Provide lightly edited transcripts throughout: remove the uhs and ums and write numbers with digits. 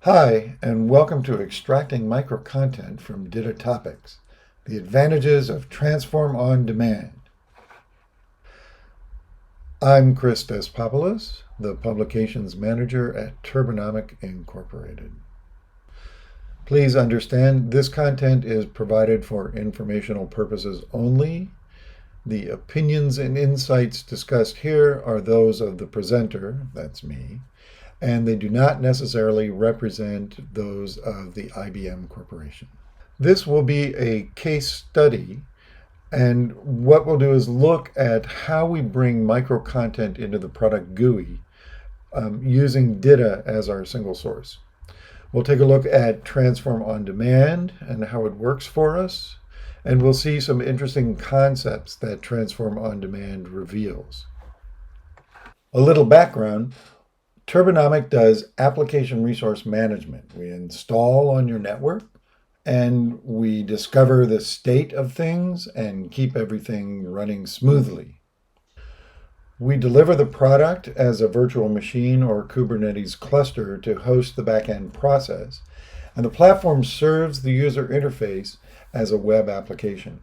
Hi, and welcome to Extracting Microcontent from DITA Topics, the advantages of Transform on Demand. I'm Chris Despopoulos, the Publications Manager at Turbonomic Incorporated. Please understand this content is provided for informational purposes only. The opinions and insights discussed here are those of the presenter, that's me, and they do not necessarily represent those of the IBM Corporation. This will be a case study, and what we'll do is look at how we bring microcontent into the product GUI using DITA as our single source. We'll take a look at Transform on Demand and how it works for us, and we'll see some interesting concepts that Transform on Demand reveals. A little background. Turbonomic does application resource management. We install on your network and we discover the state of things and keep everything running smoothly. We deliver the product as a virtual machine or Kubernetes cluster to host the backend process, and the platform serves the user interface as a web application.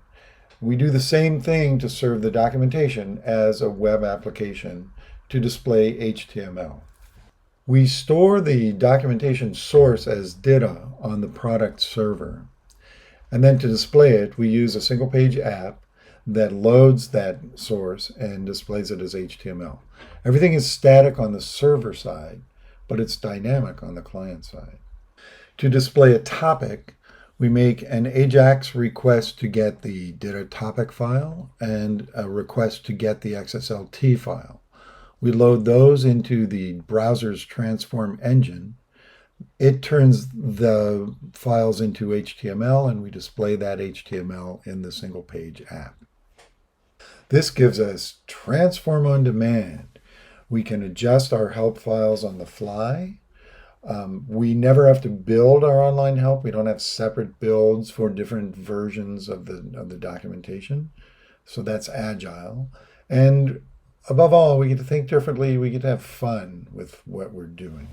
We do the same thing to serve the documentation as a web application to display HTML. We store the documentation source as DITA on the product server. And then to display it, we use a single page app that loads that source and displays it as HTML. Everything is static on the server side, but it's dynamic on the client side. To display a topic, we make an AJAX request to get the DITA topic file and a request to get the XSLT file. We load those into the browser's transform engine. It turns the files into HTML, and we display that HTML in the single page app. This gives us Transform on Demand. We can adjust our help files on the fly. We never have to build our online help. We don't have separate builds for different versions of the documentation. So that's Agile. And above all, we get to think differently. We get to have fun with what we're doing.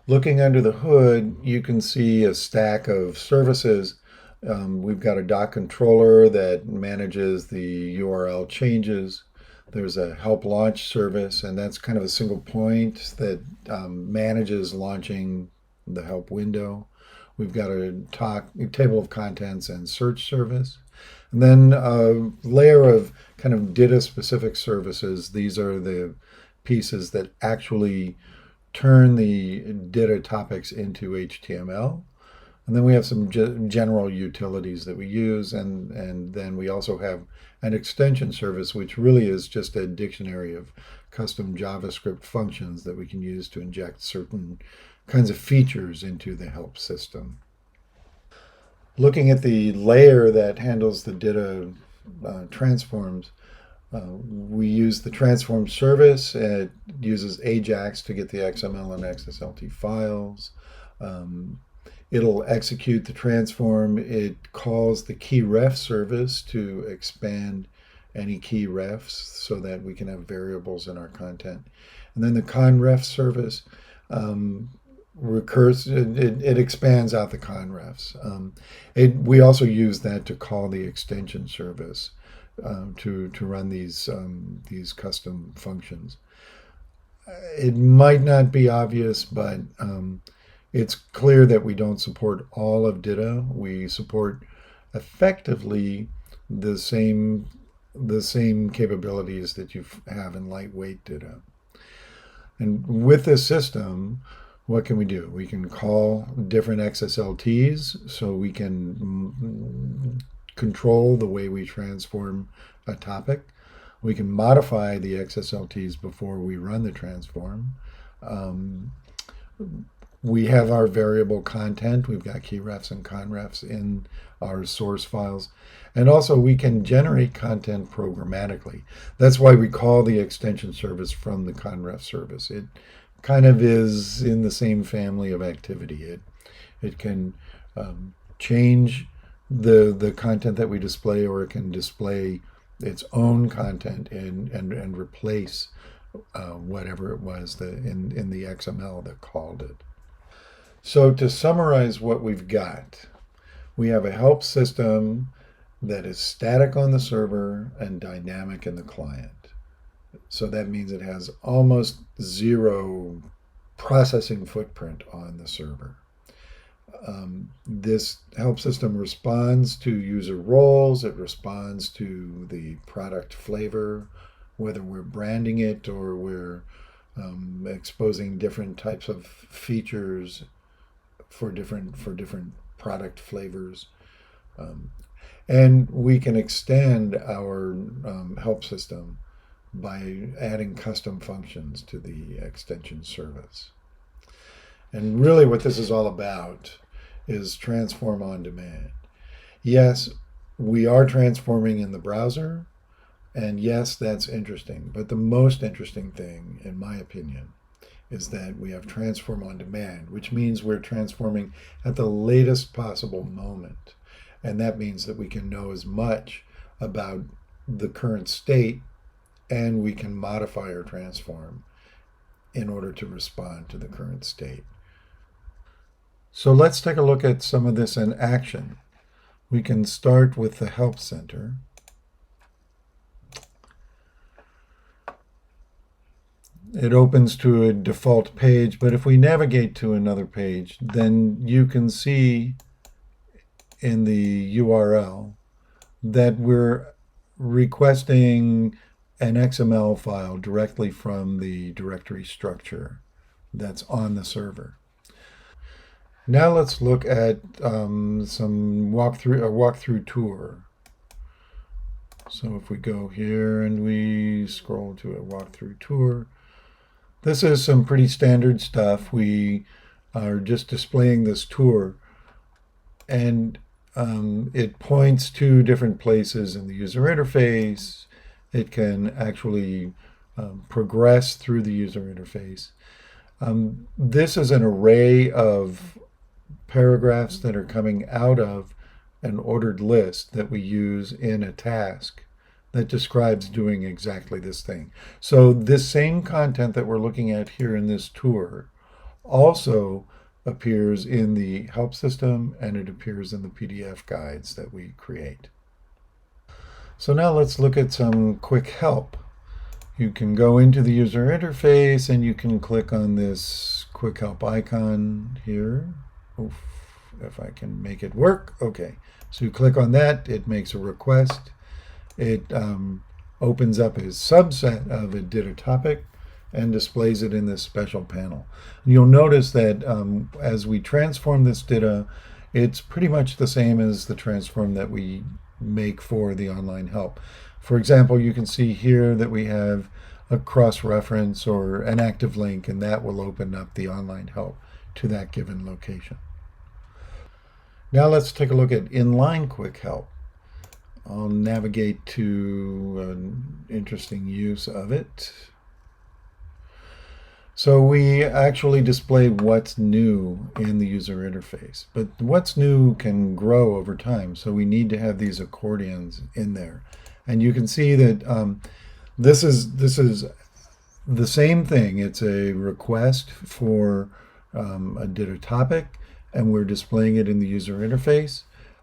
Looking under the hood, you can see a stack of services. We've got a doc controller that manages the URL changes. There's a help launch service, and that's kind of a single point that manages launching the help window. We've got a table of contents and search service. And then a layer of kind of DITA-specific services. These are the pieces that actually turn the DITA topics into HTML. And then we have some general utilities that we use, and then we also have an extension service, which really is just a dictionary of custom JavaScript functions that we can use to inject certain kinds of features into the help system. Looking at the layer that handles the DITA transforms, we use the transform service. It uses AJAX to get the XML and XSLT files. It'll execute the transform. It calls the key ref service to expand any key refs so that we can have variables in our content. And then the conref service it expands out the conrefs. We also use that to call the extension service to run these custom functions. It might not be obvious, but it's clear that we don't support all of DITA. We support effectively the same capabilities that you have in lightweight DITA. And with this system, what can we do? We can call different XSLTs, so we can control the way we transform a topic. We can modify the XSLTs before we run the transform. We have our variable content. We've got key refs and conrefs in our source files. And also we can generate content programmatically. That's why we call the extension service from the conref service. It kind of is in the same family of activity. It can change the content that we display, or it can display its own content and replace whatever it was in the XML that called it. So to summarize what we've got, we have a help system that is static on the server and dynamic in the client. So that means it has almost zero processing footprint on the server. This help system responds to user roles, it responds to the product flavor, whether we're branding it or we're exposing different types of features for different product flavors. Um, and we can extend our help system by adding custom functions to the extension service. And really, what this is all about is transform on demand. Yes, we are transforming in the browser, and yes, that's interesting. But the most interesting thing, in my opinion, is that we have transform on demand, which means we're transforming at the latest possible moment. And that means that we can know as much about the current state and we can modify or transform in order to respond to the current state. So let's take a look at some of this in action. We can start with the Help Center. It opens to a default page, but if we navigate to another page, then you can see in the URL that we're requesting an XML file directly from the directory structure that's on the server. Now let's look at some walkthrough tour. So if we go here and we scroll to a walkthrough tour, this is some pretty standard stuff. We are just displaying this tour, and it points to different places in the user interface. It can actually progress through the user interface. This is an array of paragraphs that are coming out of an ordered list that we use in a task that describes doing exactly this thing. So this same content that we're looking at here in this tour also appears in the help system, and it appears in the PDF guides that we create. So now let's look at some quick help. You can go into the user interface and you can click on this quick help icon here. Oof, if I can make it work. Okay, so you click on that, it makes a request. It opens up a subset of a DITA topic and displays it in this special panel. And you'll notice that as we transform this DITA, it's pretty much the same as the transform that we make for the online help. For example, you can see here that we have a cross-reference or an active link, and that will open up the online help to that given location. Now let's take a look at inline quick help. I'll navigate to an interesting use of it. So we actually display what's new in the user interface, but what's new can grow over time. So we need to have these accordions in there. And you can see that this is the same thing. It's a request for a DITA topic, and we're displaying it in the user interface.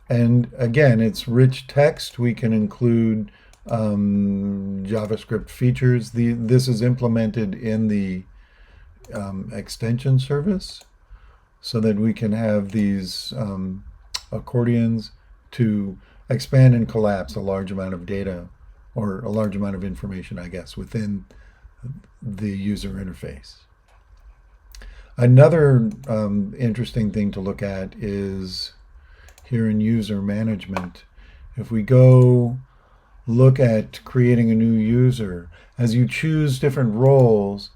And again, it's rich text. We can include JavaScript features. This is implemented in the extension service so that we can have these accordions to expand and collapse a large amount of data, or a large amount of information, I guess, within the user interface. Another interesting thing to look at is here in user management. If we go look at creating a new user, as you choose different roles,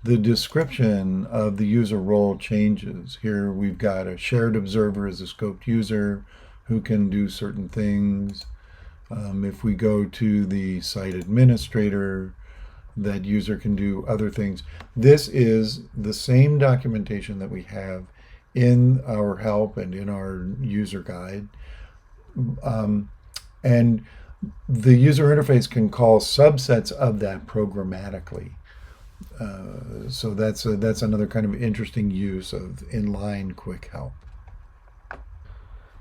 the description of the user role changes. Here we've got a shared observer as a scoped user who can do certain things. If we go to the site administrator, that user can do other things. This is the same documentation that we have in our help and in our user guide. And the user interface can call subsets of that programmatically. So that's another kind of interesting use of inline quick help.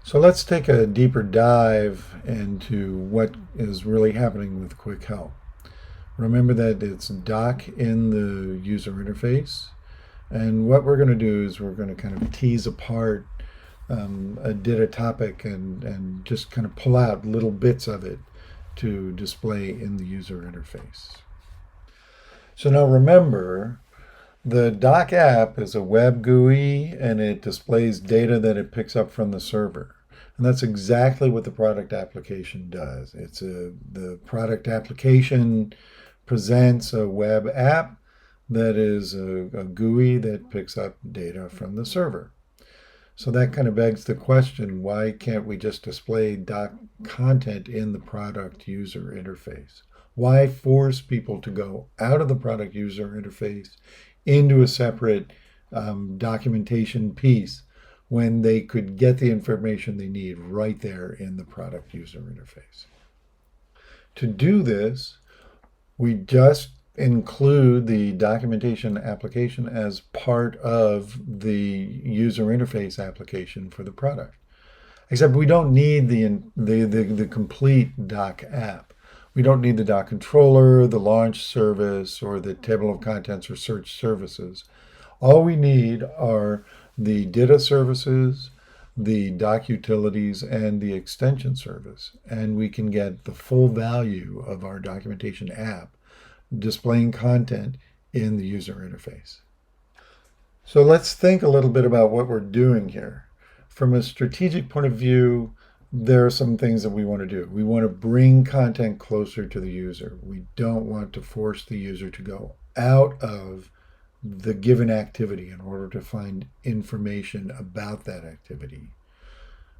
So let's take a deeper dive into what is really happening with quick help. Remember that it's doc in the user interface. And what we're going to do is we're going to kind of tease apart a DITA topic and just kind of pull out little bits of it to display in the user interface. So now remember, the doc app is a web GUI and it displays data that it picks up from the server. And that's exactly what the product application does. The product application presents a web app that is a GUI that picks up data from the server. So that kind of begs the question, why can't we just display doc content in the product user interface? Why force people to go out of the product user interface into a separate documentation piece when they could get the information they need right there in the product user interface? To do this, we just include the documentation application as part of the user interface application for the product. Except we don't need the complete doc app. We don't need the doc controller, the launch service, or the table of contents or search services. All we need are the DITA services, the doc utilities, and the extension service. And we can get the full value of our documentation app displaying content in the user interface. So let's think a little bit about what we're doing here. From a strategic point of view, there are some things that we want to do. We want to bring content closer to the user. We don't want to force the user to go out of the given activity in order to find information about that activity.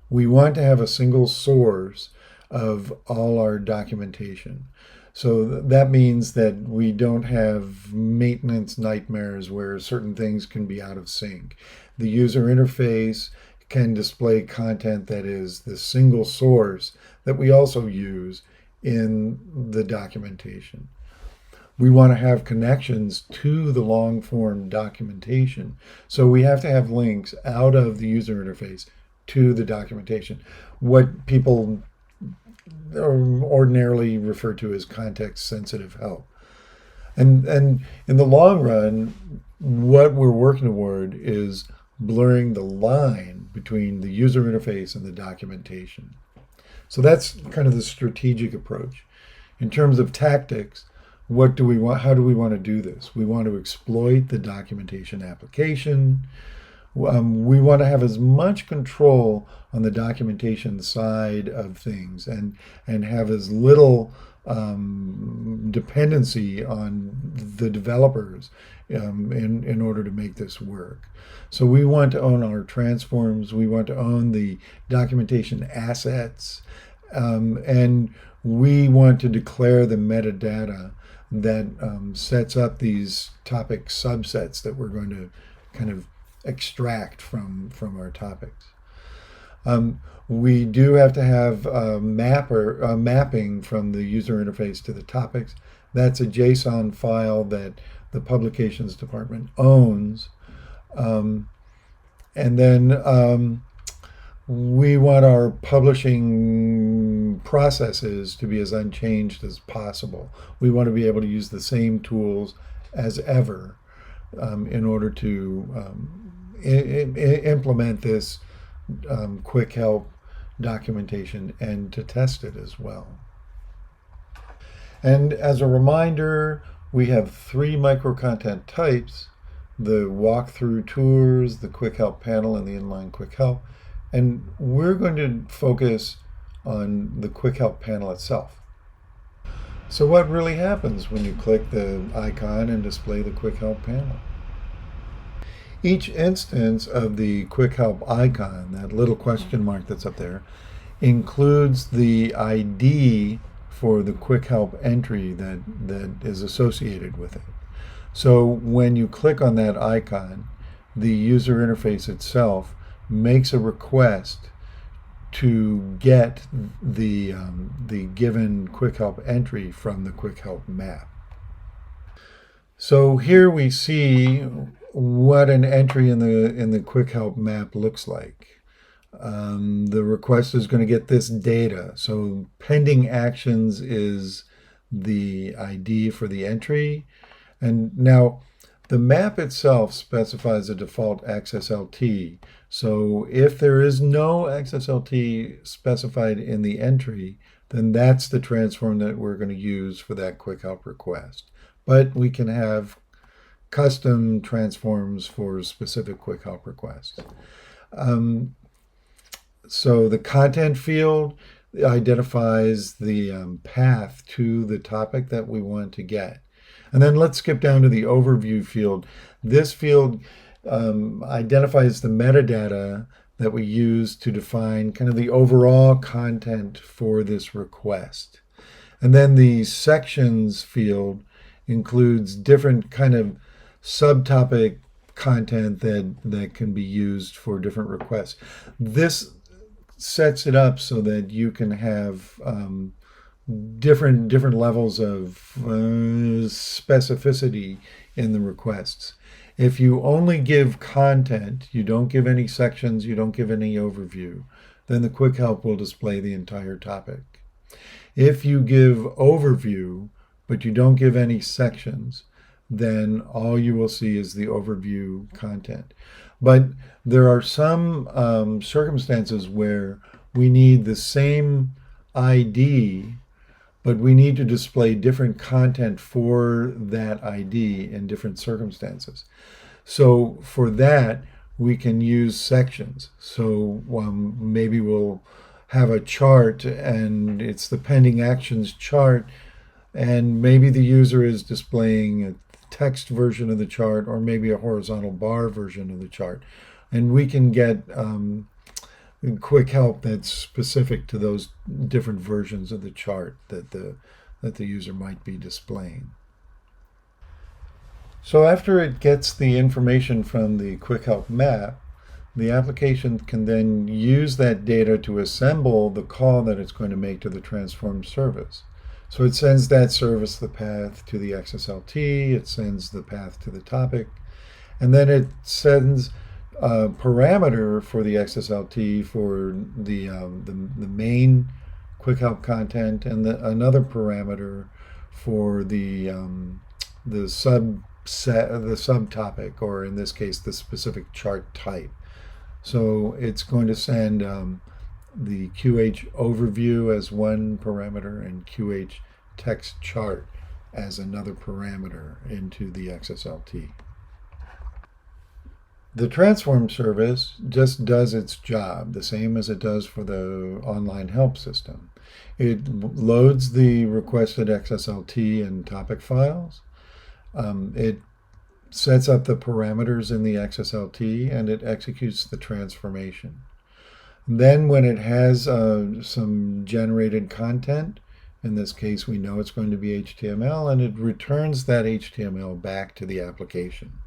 We want to have a single source of all our documentation. So that means that we don't have maintenance nightmares where certain things can be out of sync. The user interface can display content that is the single source that we also use in the documentation. We want to have connections to the long form documentation. So we have to have links out of the user interface to the documentation. What people ordinarily refer to as context sensitive help. And in the long run, what we're working toward is blurring the line between the user interface and the documentation. So that's kind of the strategic approach. In terms of tactics, what do we want? How do we want to do this? We want to exploit the documentation application. We want to have as much control on the documentation side of things and have as little dependency on the developers in order to make this work. So we want to own our transforms. We want to own the documentation assets. And we want to declare the metadata that sets up these topic subsets that we're going to kind of extract from our topics. We do have to have mapping from the user interface to the topics. That's a JSON file that the publications department owns. And then we want our publishing processes to be as unchanged as possible. We want to be able to use the same tools as ever in order to implement this quick help documentation and to test it as well. And as a reminder, we have 3 microcontent types: the walkthrough tours, the quick help panel, and the inline quick help. And we're going to focus on the quick help panel itself. So what really happens when you click the icon and display the quick help panel? Each instance of the quick help icon, that little question mark that's up there, includes the ID for the quick help entry that is associated with it. So when you click on that icon, the user interface itself makes a request to get the given quick help entry from the quick help map. So here we see what an entry in the quick help map looks like. The request is going to get this data. So pending actions is the ID for the entry. And now the map itself specifies a default XSLT. So if there is no XSLT specified in the entry, then that's the transform that we're going to use for that quick help request. But we can have custom transforms for specific quick help requests. So the content field identifies the path to the topic that we want to get. And then let's skip down to the overview field. This field identifies the metadata that we use to define kind of the overall content for this request. And then the sections field includes different kind of subtopic content that can be used for different requests. This sets it up so that you can have different levels of specificity in the requests. If you only give content, you don't give any sections, you don't give any overview, then the quick help will display the entire topic. If you give overview, but you don't give any sections, then all you will see is the overview content. But there are some circumstances where we need the same ID, but we need to display different content for that ID in different circumstances. So for that, we can use sections. So maybe we'll have a chart and it's the pending actions chart, and maybe the user is displaying a text version of the chart or maybe a horizontal bar version of the chart. And we can get quick help that's specific to those different versions of the chart that the user might be displaying. So after it gets the information from the quick help map, the application can then use that data to assemble the call that it's going to make to the transform service. So it sends that service the path to the XSLT, it sends the path to the topic, and then it sends a parameter for the XSLT for the main quick help content, and another parameter for the subtopic, or in this case, the specific chart type. So it's going to send the QH overview as one parameter and QH text chart as another parameter into the XSLT. The transform service just does its job, the same as it does for the online help system. It loads the requested XSLT and topic files. It sets up the parameters in the XSLT, and it executes the transformation. Then when it has some generated content, in this case we know it's going to be HTML, and it returns that HTML back to the application.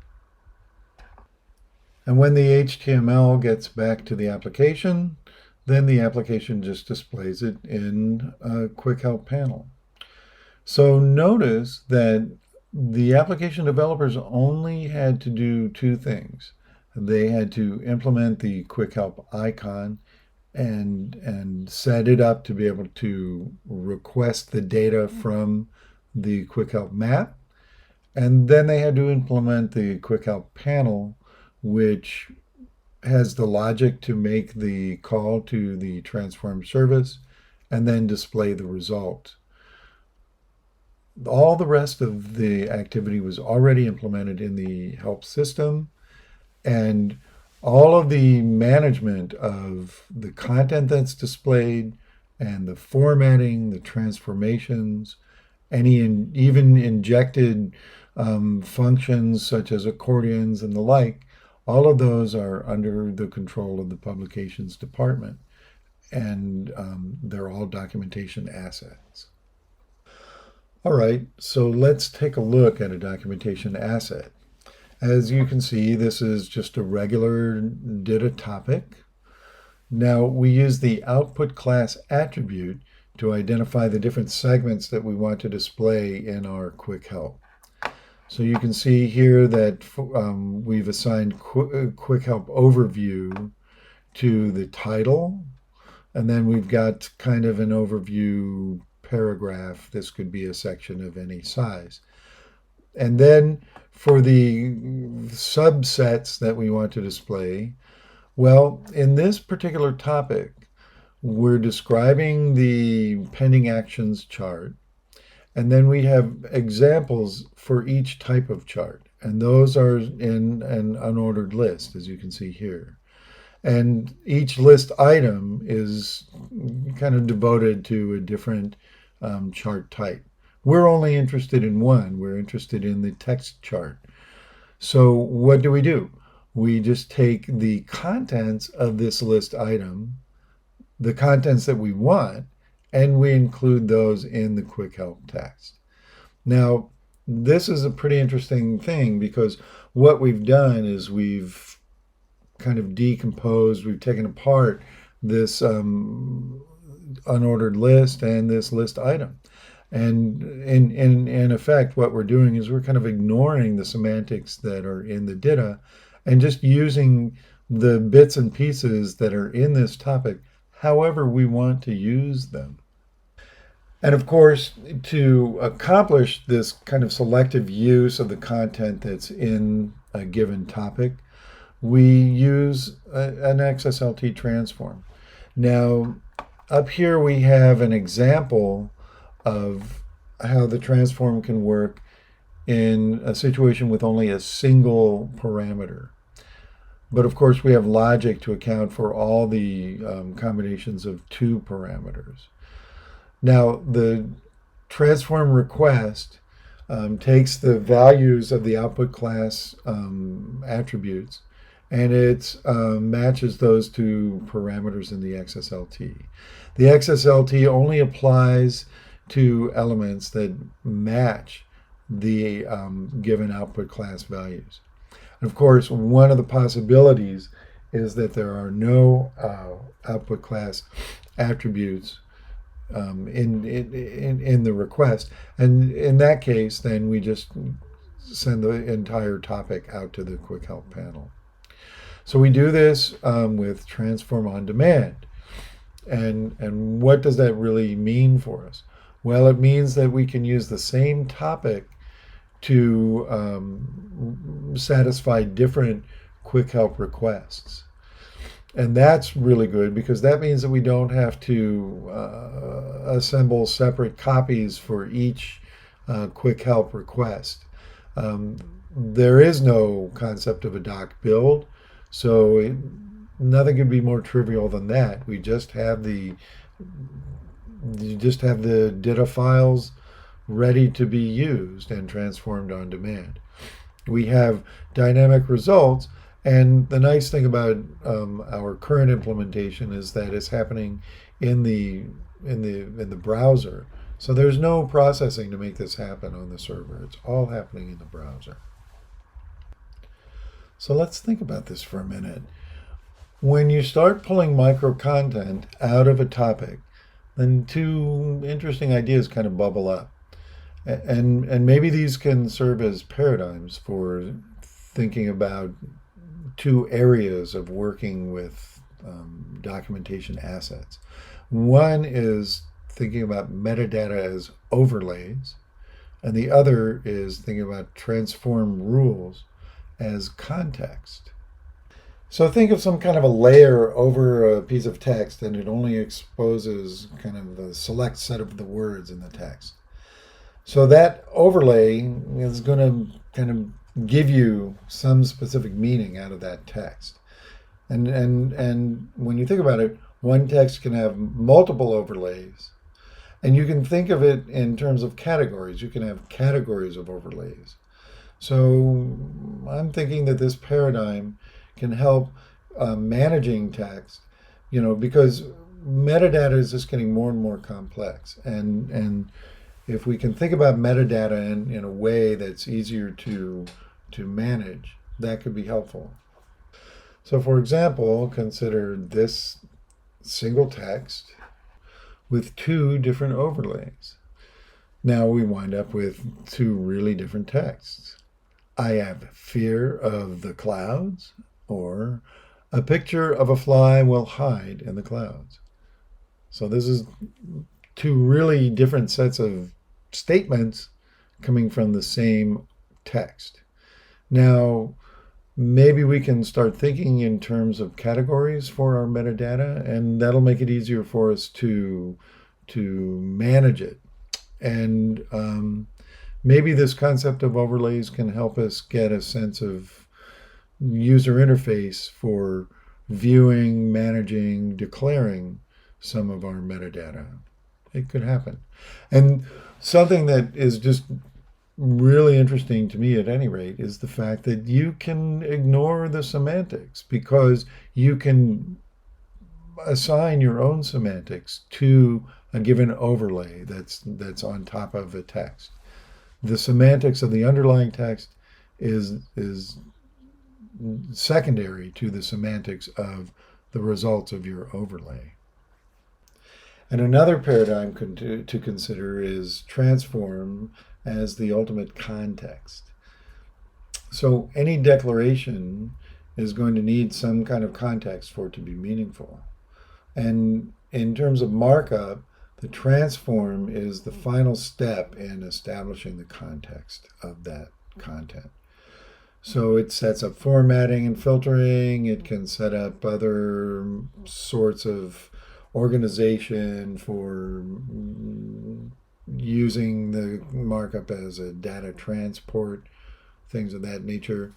And when the HTML gets back to the application, then the application just displays it in a quick help panel. So notice that the application developers only had to do two things. They had to implement the quick help icon and set it up to be able to request the data from the quick help map. And then they had to implement the quick help panel, which has the logic to make the call to the transform service and then display the result. All the rest of the activity was already implemented in the help system, and all of the management of the content that's displayed and the formatting, the transformations, even injected functions such as accordions and the like, all of those are under the control of the publications department, and they're all documentation assets. All right, so let's take a look at a documentation asset. As you can see, this is just a regular DITA topic. Now we use the output class attribute to identify the different segments that we want to display in our quick help. So you can see here that we've assigned Quick Help Overview to the title, and then we've got kind of an overview paragraph. This could be a section of any size. And then for the subsets that we want to display, well, in this particular topic, we're describing the pending actions chart, and then we have examples for each type of chart. And those are in an unordered list, as you can see here. And each list item is kind of devoted to a different chart type. We're only interested in one. We're interested in the text chart. So what do? We just take the contents of this list item, the contents that we want, and we include those in the quick help text. Now, this is a pretty interesting thing because what we've done is we've kind of decomposed, we've taken apart this unordered list and this list item. And in effect, what we're doing is we're kind of ignoring the semantics that are in the DITA and just using the bits and pieces that are in this topic however we want to use them. And of course, to accomplish this kind of selective use of the content that's in a given topic, we use an XSL transform. Now, up here we have an example of how the transform can work in a situation with only a single parameter. But of course, we have logic to account for all the combinations of two parameters. Now, the transform request takes the values of the output class attributes, and it matches those to parameters in the XSLT. The XSLT only applies to elements that match the given output class values. And of course, one of the possibilities is that there are no output class attributes in the request. And in that case, then we just send the entire topic out to the quick help panel. So we do this with transform on demand. And what does that really mean for us? Well, it means that we can use the same topic to satisfy different quick help requests. And that's really good because that means that we don't have to assemble separate copies for each quick help request. There is no concept of a doc build, so nothing could be more trivial than that. We just have the DITA files ready to be used and transformed on demand. We have dynamic results, and the nice thing about our current implementation is that it's happening in the browser. So there's no processing to make this happen on the server. It's all happening in the browser. So let's think about this for a minute. When you start pulling microcontent out of a topic, then two interesting ideas kind of bubble up. And maybe these can serve as paradigms for thinking about two areas of working with documentation assets. One is thinking about metadata as overlays, and the other is thinking about transform rules as context. So think of some kind of a layer over a piece of text, and it only exposes kind of the select set of the words in the text. So that overlay is going to kind of give you some specific meaning out of that text. And when you think about it, one text can have multiple overlays. And you can think of it in terms of categories. You can have categories of overlays. So I'm thinking that this paradigm can help managing text, because metadata is just getting more and more complex. And if we can think about metadata in a way that's easier to manage, that could be helpful. So for example, consider this single text with two different overlays. Now we wind up with two really different texts. I have fear of the clouds, or a picture of a fly will hide in the clouds. So this is two really different sets of statements coming from the same text. Now, maybe we can start thinking in terms of categories for our metadata, and that'll make it easier for us to manage it. And maybe this concept of overlays can help us get a sense of user interface for viewing, managing, declaring some of our metadata. It could happen. And something that is just really interesting to me at any rate is the fact that you can ignore the semantics, because you can assign your own semantics to a given overlay that's on top of a text. The semantics of the underlying text is secondary to the semantics of the results of your overlay. And another paradigm to consider is transform as the ultimate context. So any declaration is going to need some kind of context for it to be meaningful. And in terms of markup, the transform is the final step in establishing the context of that content. So it sets up formatting and filtering. It can set up other sorts of organization for using the markup as a data transport, things of that nature.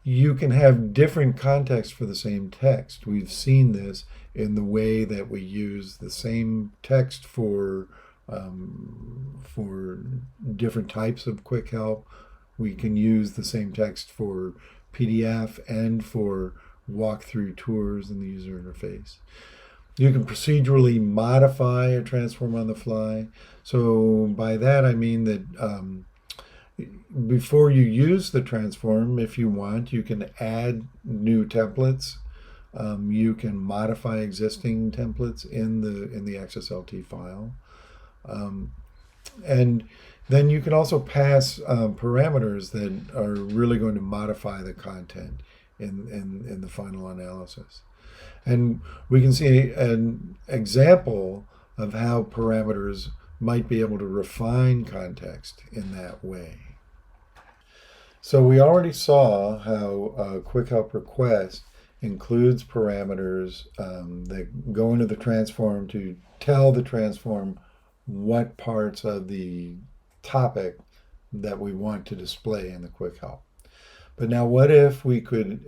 You can have different contexts for the same text. We've seen this in the way that we use the same text for different types of quick help. We can use the same text for PDF and for walkthrough tours in the user interface. You can procedurally modify a transform on the fly. So by that I mean that before you use the transform, if you want, you can add new templates. You can modify existing templates in the XSLT file. And then you can also pass parameters that are really going to modify the content in the final analysis. And we can see an example of how parameters might be able to refine context in that way. So we already saw how a quick help request includes parameters that go into the transform to tell the transform what parts of the topic that we want to display in the quick help. But now what if we could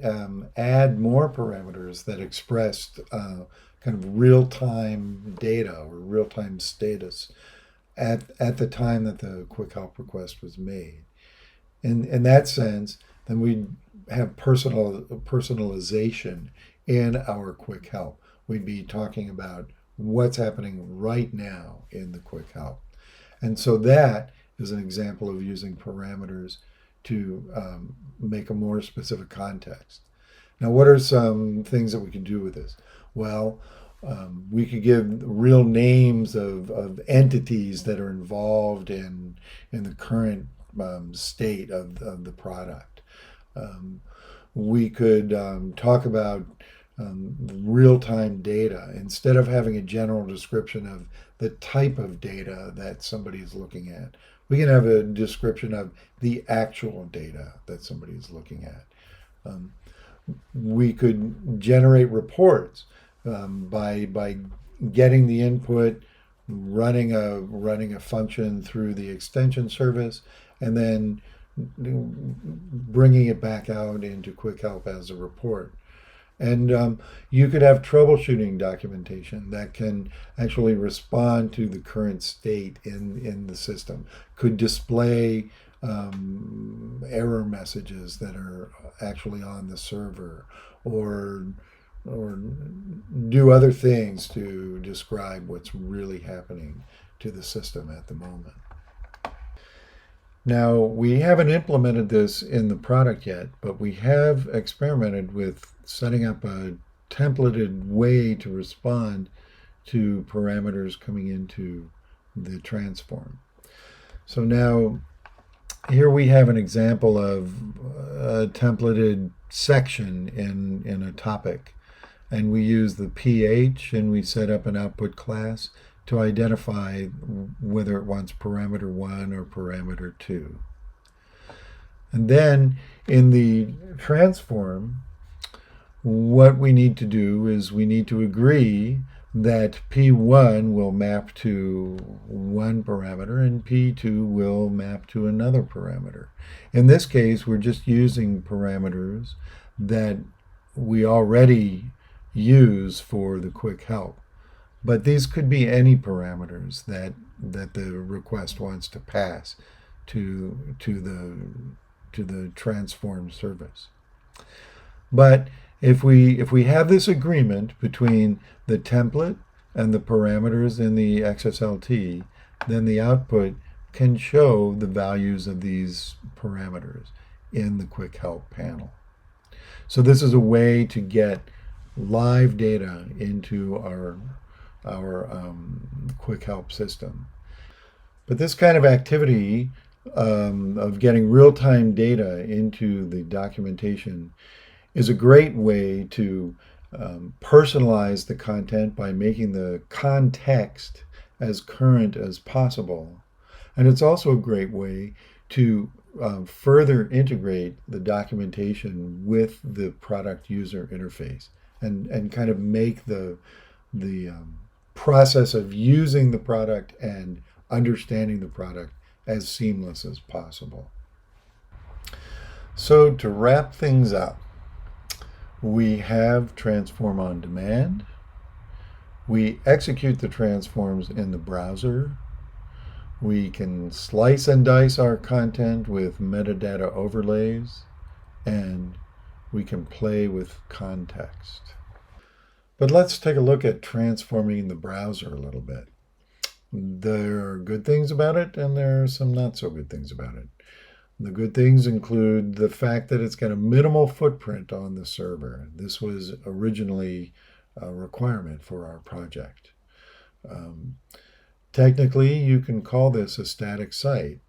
add more parameters that expressed kind of real-time data or real-time status at the time that the quick help request was made? In that sense, then we'd have personalization in our quick help. We'd be talking about what's happening right now in the quick help. And so that is an example of using parameters to make a more specific context. Now, what are some things that we can do with this? Well, we could give real names of entities that are involved in the current state of the product. We could talk about real-time data instead of having a general description of the type of data that somebody is looking at. We can have a description of the actual data that somebody is looking at. We could generate reports by getting the input, running a function through the extension service, and then bringing it back out into quick help as a report. And you could have troubleshooting documentation that can actually respond to the current state in the system, could display error messages that are actually on the server, or do other things to describe what's really happening to the system at the moment. Now, we haven't implemented this in the product yet, but we have experimented with setting up a templated way to respond to parameters coming into the transform. So now here we have an example of a templated section in a topic. And we use the ph and we set up an output class to identify whether it wants parameter 1 or parameter 2. And then in the transform, what we need to do is we need to agree that P1 will map to one parameter and P2 will map to another parameter. In this case, we're just using parameters that we already use for the quick help. But these could be any parameters that the request wants to pass to the transform service. But if we have this agreement between the template and the parameters in the XSLT, then the output can show the values of these parameters in the quick help panel. So this is a way to get live data into our quick help system. But this kind of activity of getting real-time data into the documentation is a great way to personalize the content by making the context as current as possible. And it's also a great way to further integrate the documentation with the product user interface and kind of make the process of using the product and understanding the product as seamless as possible. So to wrap things up, we have transform on demand. We execute the transforms in the browser. We can slice and dice our content with metadata overlays, and we can play with context. But let's take a look at transforming the browser a little bit. There are good things about it, and there are some not so good things about it. The good things include the fact that it's got a minimal footprint on the server. This was originally a requirement for our project. Technically, you can call this a static site.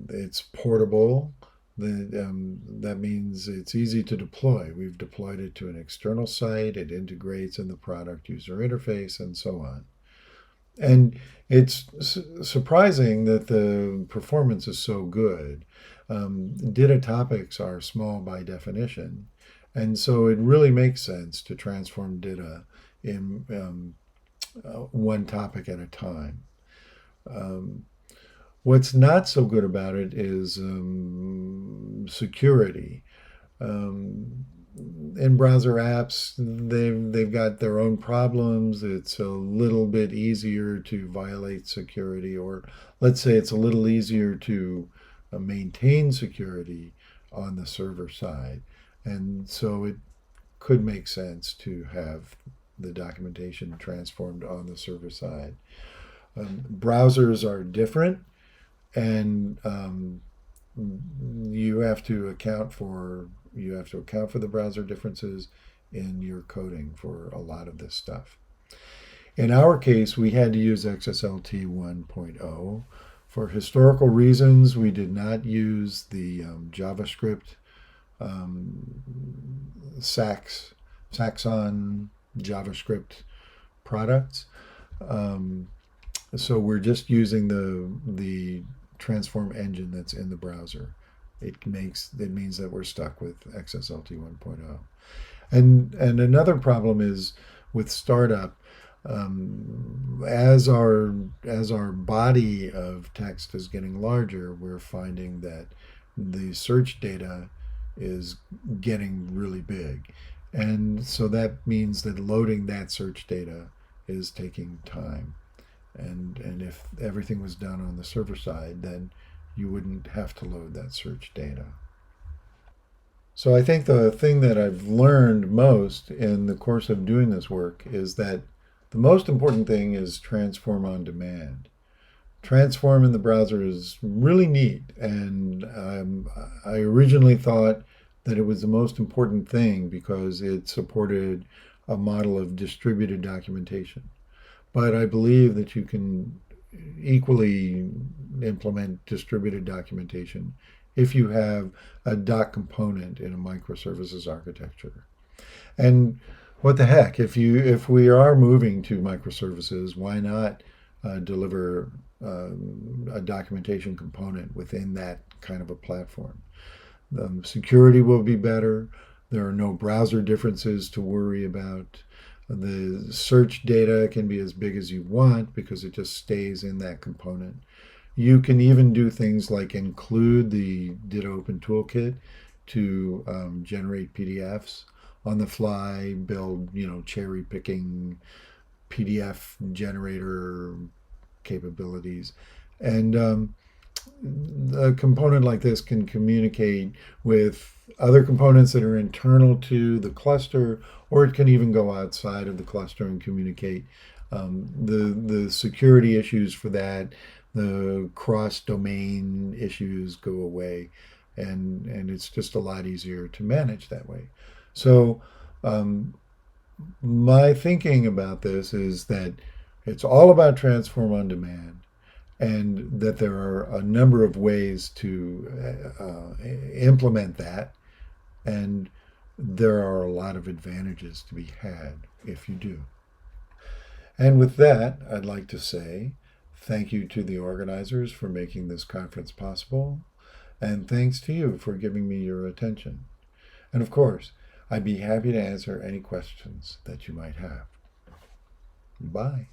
It's portable. That means it's easy to deploy. We've deployed it to an external site. It integrates in the product user interface and so on. And it's surprising that the performance is so good. DITA topics are small by definition, and so it really makes sense to transform DITA in one topic at a time. What's not so good about it is security. In browser apps, they've got their own problems. It's a little bit easier to violate security, or let's say it's a little easier to maintain security on the server side. And so it could make sense to have the documentation transformed on the server side. Browsers are different, and you have to account for the browser differences in your coding for a lot of this stuff. In our case, we had to use XSLT 1.0. For historical reasons, we did not use the JavaScript Saxon JavaScript products. So we're just using the transform engine that's in the browser. It means that we're stuck with XSLT 1.0. And another problem is with startup, as our body of text is getting larger, we're finding that the search data is getting really big. And so that means that loading that search data is taking time. And if everything was done on the server side, then you wouldn't have to load that search data. So I think the thing that I've learned most in the course of doing this work is that the most important thing is transform on demand. Transform in the browser is really neat, and I originally thought that it was the most important thing because it supported a model of distributed documentation. But I believe that you can equally implement distributed documentation if you have a doc component in a microservices architecture. And what the heck, if we are moving to microservices, why not deliver a documentation component within that kind of a platform? Security will be better. There are no browser differences to worry about. The search data can be as big as you want because it just stays in that component. You can even do things like include the DITA Open Toolkit to generate PDFs on the fly, build, cherry picking PDF generator capabilities. And a component like this can communicate with other components that are internal to the cluster, or it can even go outside of the cluster and communicate. The security issues for that, the cross-domain issues go away, and it's just a lot easier to manage that way. So my thinking about this is that it's all about transform on demand, and that there are a number of ways to implement that, and there are a lot of advantages to be had if you do. And with that, I'd like to say thank you to the organizers for making this conference possible, and thanks to you for giving me your attention. And of course, I'd be happy to answer any questions that you might have. Bye.